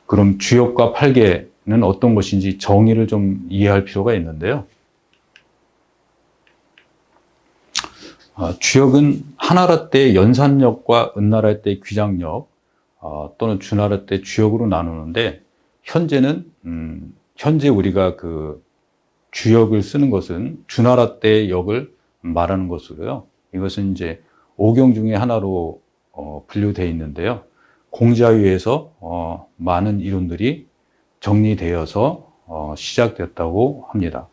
그럼 주역과 팔계는 어떤 것인지 정의를 좀 이해할 필요가 있는데요. 주역은 한나라 때 연산력과 은나라 때 귀장력, 또는 주나라 때 주역으로 나누는데, 현재 우리가 그 주역을 쓰는 것은 주나라 때 역을 말하는 것으로요. 이것은 이제 오경 중에 하나로 분류되어 있는데요. 공자위에서 많은 이론들이 정리되어서 시작됐다고 합니다.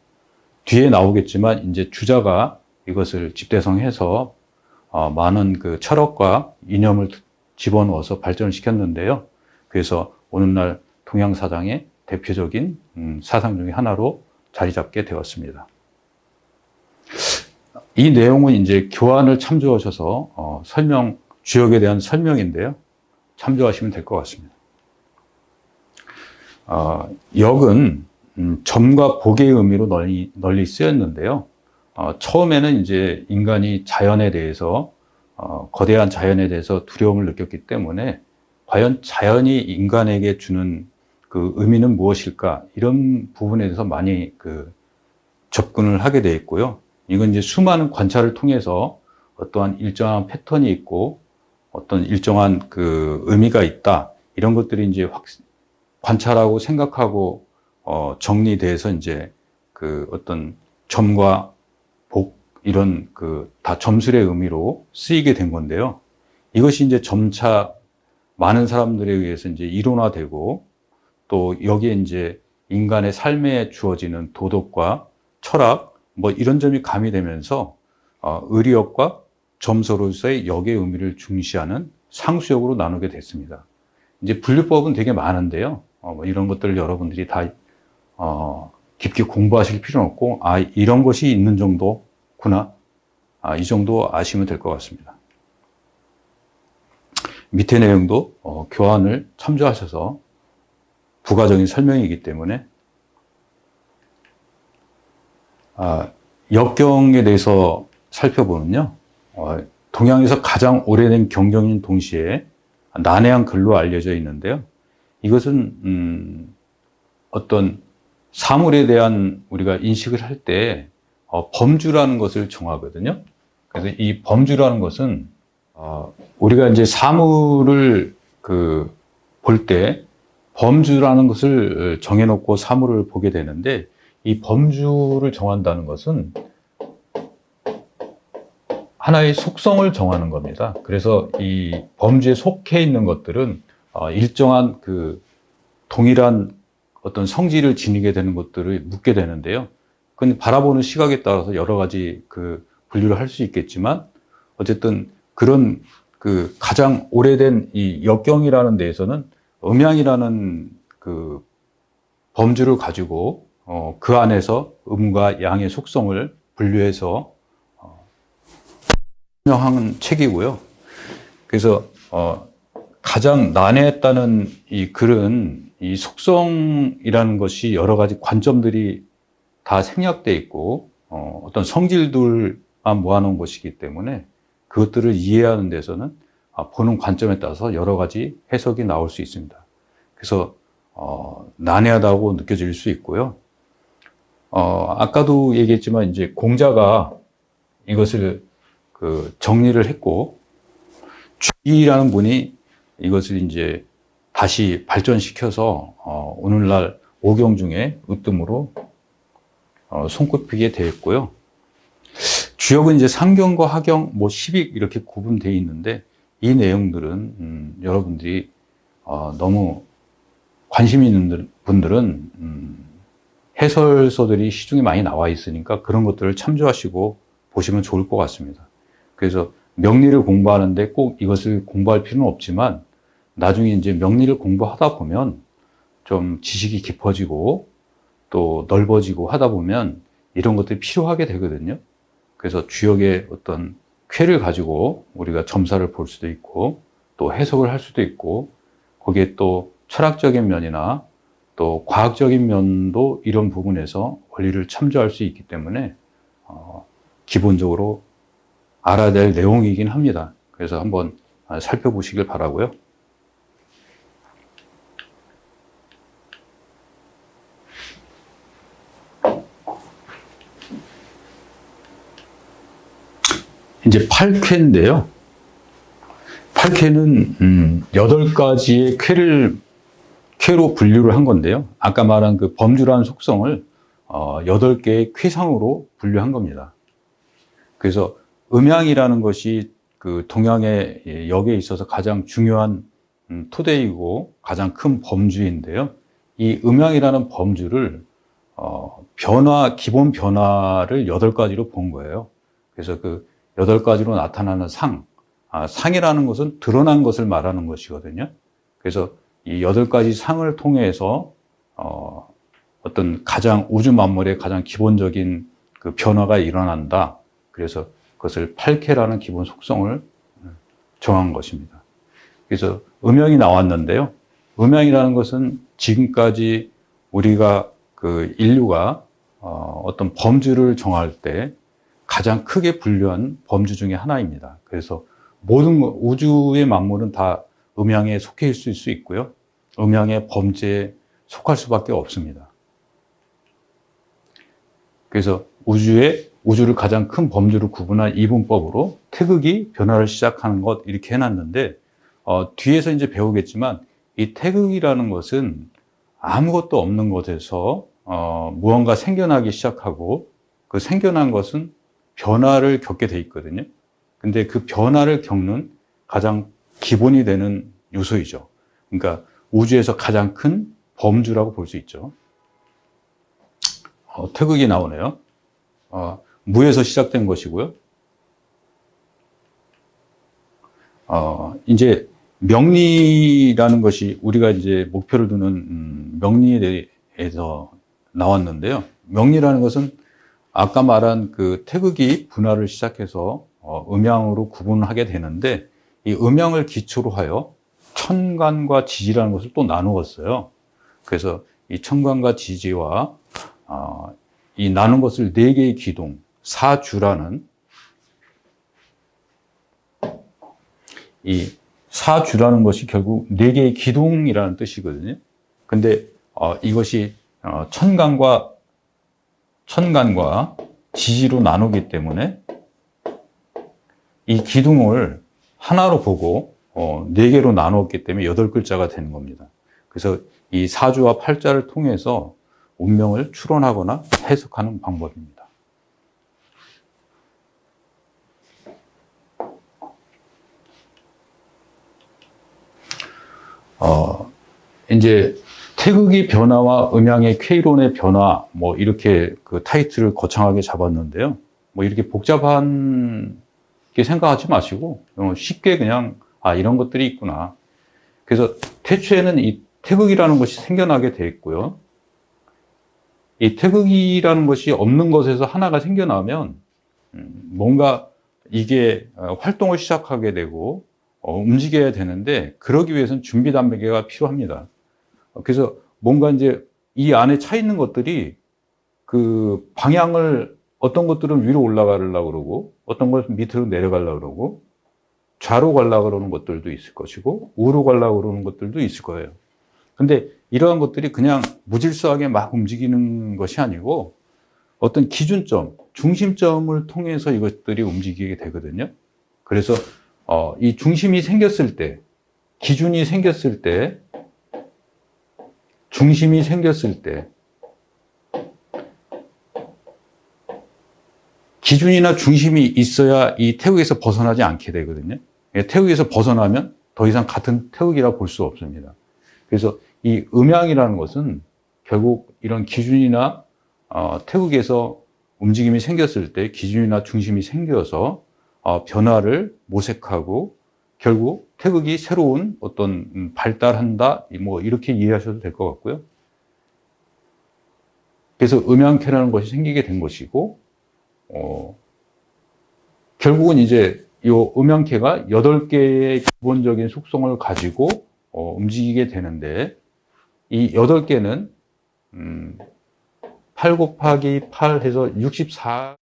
뒤에 나오겠지만 이제 주자가 이것을 집대성해서 많은 그 철학과 이념을 집어넣어서 발전을 시켰는데요. 그래서 오늘날 동양사상의 대표적인 사상 중에 하나로 자리 잡게 되었습니다. 이 내용은 이제 교환을 참조하셔서 주역에 대한 설명인데요. 참조하시면 될 것 같습니다. 역은 점과 복의 의미로 널리 쓰였는데요. 처음에는 이제 인간이 자연에 대해서 거대한 자연에 대해서 두려움을 느꼈기 때문에 과연 자연이 인간에게 주는 그 의미는 무엇일까, 이런 부분에 대해서 많이 접근을 하게 되어 있고요. 이건 이제 수많은 관찰을 통해서 어떠한 일정한 패턴이 있고 어떤 일정한 그 의미가 있다, 이런 것들이 이제 관찰하고 생각하고 정리돼서 이제 그 어떤 점과 복, 이런 다 점술의 의미로 쓰이게 된 건데요. 이것이 이제 점차 많은 사람들에 의해서 이제 이론화되고, 또 여기에 이제 인간의 삶에 주어지는 도덕과 철학, 뭐 이런 점이 가미되면서 의리역과 점서로서의 역의 의미를 중시하는 상수역으로 나누게 됐습니다. 이제 분류법은 되게 많은데요. 뭐 이런 것들을 여러분들이 다 깊게 공부하실 필요는 없고, 이런 것이 있는 정도구나, 이 정도 아시면 될 것 같습니다. 밑에 내용도 교환을 참조하셔서 부가적인 설명이기 때문에 역경에 대해서 살펴보면요, 동양에서 가장 오래된 경경인 동시에 난해한 글로 알려져 있는데요. 이것은 어떤 사물에 대한 우리가 인식을 할 때 범주라는 것을 정하거든요. 그래서 이 범주라는 것은 우리가 이제 사물을 볼 때 범주라는 것을 정해놓고 사물을 보게 되는데, 이 범주를 정한다는 것은 하나의 속성을 정하는 겁니다. 그래서 이 범주에 속해 있는 것들은 일정한 동일한 어떤 성질을 지니게 되는 것들을 묻게 되는데요. 그건 바라보는 시각에 따라서 여러 가지 분류를 할 수 있겠지만, 어쨌든 그런 가장 오래된 이 역경이라는 데에서는 음양이라는 범주를 가지고 그 안에서 음과 양의 속성을 분류해서 설명한 책이고요. 그래서 가장 난해했다는 이 글은 이 속성이라는 것이 여러 가지 관점들이 다 생략되어 있고 어떤 성질들만 모아놓은 것이기 때문에 그것들을 이해하는 데서는 보는 관점에 따라서 여러 가지 해석이 나올 수 있습니다. 그래서 난해하다고 느껴질 수 있고요. 아까도 얘기했지만 이제 공자가 이것을 정리를 했고, 주기라는 분이 이것을 이제 다시 발전시켜서 오늘날 오경 중에 으뜸으로 손꼽히게 되었고요. 주역은 이제 상경과 하경, 뭐 시빅 이렇게 구분되어 있는데, 이 내용들은 여러분들이 너무 관심 있는 분들은 해설서들이 시중에 많이 나와 있으니까 그런 것들을 참조하시고 보시면 좋을 것 같습니다. 그래서 명리를 공부하는데 꼭 이것을 공부할 필요는 없지만, 나중에 이제 명리를 공부하다 보면 좀 지식이 깊어지고 또 넓어지고 하다 보면 이런 것들이 필요하게 되거든요. 그래서 주역의 어떤 쾌를 가지고 우리가 점사를 볼 수도 있고 또 해석을 할 수도 있고, 거기에 또 철학적인 면이나 또 과학적인 면도 이런 부분에서 원리를 참조할 수 있기 때문에 기본적으로 알아야 될 내용이긴 합니다. 그래서 한번 살펴보시길 바라고요. 이제 8쾌인데요. 8쾌는 8가지의 쾌로 분류를 한 건데요. 아까 말한 그 범주라는 속성을 8개의 쾌상으로 분류한 겁니다. 그래서 음양이라는 것이 그 동양의 역에 있어서 가장 중요한 토대이고 가장 큰 범주인데요. 이 음양이라는 범주를 기본 변화를 8가지로 본 거예요. 그래서 그 8가지로 나타나는 상이라는 것은 드러난 것을 말하는 것이거든요. 그래서 이 8가지 상을 통해서 어떤 우주 만물의 가장 기본적인 그 변화가 일어난다. 그래서 그것을 8쾌라는 기본 속성을 정한 것입니다. 그래서 음양이 나왔는데요. 음양이라는 것은 지금까지 우리가 그 인류가 어떤 범주를 정할 때 가장 크게 분류한 범주 중에 하나입니다. 그래서 모든 우주의 만물은 다 음양에 속해 있을 수 있고요. 음양의 범주에 속할 수밖에 없습니다. 그래서 우주를 가장 큰 범주로 구분한 이분법으로 태극이 변화를 시작하는 것 이렇게 해놨는데 뒤에서 이제 배우겠지만 이 태극이라는 것은 아무것도 없는 곳에서 무언가 생겨나기 시작하고 그 생겨난 것은 변화를 겪게 돼 있거든요. 근데 그 변화를 겪는 가장 기본이 되는 요소이죠. 그러니까 우주에서 가장 큰 범주라고 볼 수 있죠. 태극이 나오네요. 무에서 시작된 것이고요. 이제 명리라는 것이 우리가 이제 목표를 두는 명리에 대해서 나왔는데요. 명리라는 것은 아까 말한 그 태극이 분화를 시작해서 음양으로 구분하게 되는데 이 음양을 기초로 하여 천간과 지지라는 것을 또 나누었어요. 그래서 이 천간과 지지와 이 나눈 것을 4개의 기둥, 사주라는 이 사주라는 것이 결국 4개의 기둥이라는 뜻이거든요. 근데 이것이 천간과 지지로 나누기 때문에 이 기둥을 하나로 보고 4개로 나누었기 때문에 8글자가 되는 겁니다. 그래서 이 사주와 팔자를 통해서 운명을 추론하거나 해석하는 방법입니다. 이제 태극이 변화와 음양의 쾌이론의 변화 뭐 이렇게 그 타이틀을 거창하게 잡았는데요. 뭐 이렇게 복잡한 게 생각하지 마시고 쉽게 그냥 이런 것들이 있구나. 그래서 태초에는 이 태극이라는 것이 생겨나게 돼 있고요. 이 태극이라는 것이 없는 것에서 하나가 생겨나면 뭔가 이게 활동을 시작하게 되고 움직여야 되는데 그러기 위해서는 준비 단계가 필요합니다. 그래서 뭔가 이제 이 안에 차 있는 것들이 그 방향을 어떤 것들은 위로 올라가려고 그러고 어떤 것은 밑으로 내려가려고 그러고 좌로 가려고 그러는 것들도 있을 것이고 우로 가려고 그러는 것들도 있을 거예요. 근데 이러한 것들이 그냥 무질서하게 막 움직이는 것이 아니고 어떤 기준점, 중심점을 통해서 이것들이 움직이게 되거든요. 그래서 이 중심이 생겼을 때, 기준이 생겼을 때, 중심이 생겼을 때 기준이나 중심이 있어야 이 태극에서 벗어나지 않게 되거든요. 태극에서 벗어나면 더 이상 같은 태극이라 볼 수 없습니다. 그래서 이 음양이라는 것은 결국 이런 기준이나 태극에서 움직임이 생겼을 때 기준이나 중심이 생겨서 변화를 모색하고 결국 태극이 새로운 어떤 발달한다 뭐 이렇게 이해하셔도 될 것 같고요. 그래서 음양캐라는 것이 생기게 된 것이고 결국은 이제 이 음양캐가 8개의 기본적인 속성을 가지고 움직이게 되는데 이 8개는 8 곱하기 8 해서 64